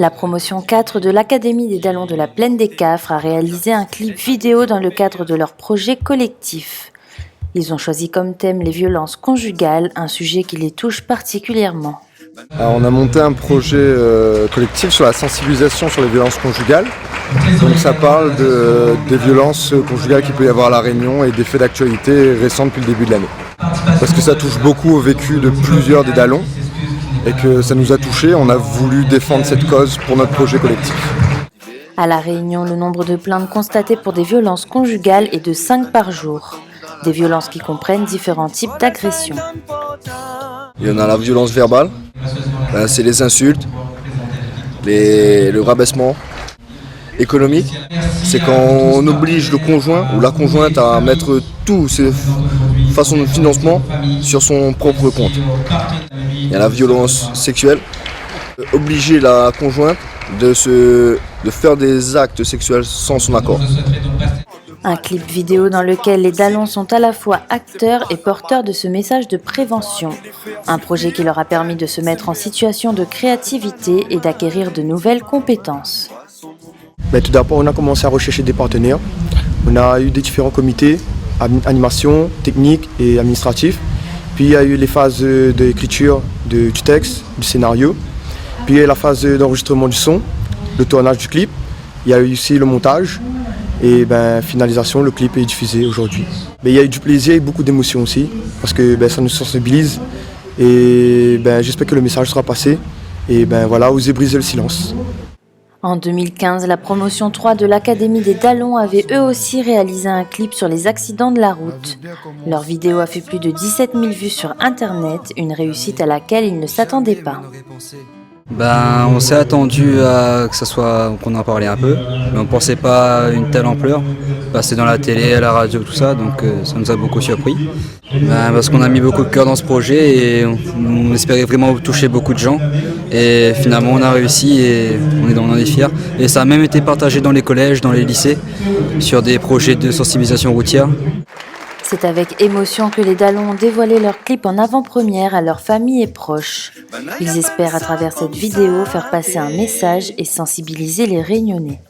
La promotion 4 de l'Académie des Dallons de la Plaine des Cafres a réalisé un clip vidéo dans le cadre de leur projet collectif. Ils ont choisi comme thème les violences conjugales, un sujet qui les touche particulièrement. Alors, on a monté un projet collectif sur la sensibilisation sur les violences conjugales. Donc ça parle des violences conjugales qu'il peut y avoir à La Réunion et des faits d'actualité récents depuis le début de l'année. Parce que ça touche beaucoup au vécu de plusieurs des Dallons et que ça nous a touchés, on a voulu défendre cette cause pour notre projet collectif. À La Réunion, le nombre de plaintes constatées pour des violences conjugales est de 5 par jour. Des violences qui comprennent différents types d'agressions. Il y en a la violence verbale, c'est les insultes, le rabaissement. Économique, c'est quand on oblige le conjoint ou la conjointe à mettre toutes ses façons de financement sur son propre compte. Il y a la violence sexuelle, obliger la conjointe de faire des actes sexuels sans son accord. Un clip vidéo dans lequel les Dallons sont à la fois acteurs et porteurs de ce message de prévention. Un projet qui leur a permis de se mettre en situation de créativité et d'acquérir de nouvelles compétences. Tout d'abord, on a commencé à rechercher des partenaires. On a eu des différents comités, animation, technique et administratif. Puis il y a eu les phases d'écriture du texte, du scénario. Puis il y a eu la phase d'enregistrement du son, le tournage du clip. Il y a eu aussi le montage. Et finalisation, le clip est diffusé aujourd'hui. Il y a eu du plaisir et beaucoup d'émotions aussi, parce que ça nous sensibilise. Et j'espère que le message sera passé. Et voilà, osez briser le silence. En 2015, la promotion 3 de l'Académie des Dallons avait eux aussi réalisé un clip sur les accidents de la route. Leur vidéo a fait plus de 17 000 vues sur Internet, une réussite à laquelle ils ne s'attendaient pas. On s'est attendu à qu'on en parlait un peu, mais on ne pensait pas à une telle ampleur. Passer dans la télé, à la radio, tout ça, donc ça nous a beaucoup surpris. Parce qu'on a mis beaucoup de cœur dans ce projet et on espérait vraiment toucher beaucoup de gens. Et finalement on a réussi et on en est fiers. Et ça a même été partagé dans les collèges, dans les lycées, sur des projets de sensibilisation routière. C'est avec émotion que les Dallons ont dévoilé leur clip en avant-première à leurs familles et proches. Ils espèrent à travers cette vidéo faire passer un message et sensibiliser les Réunionnais.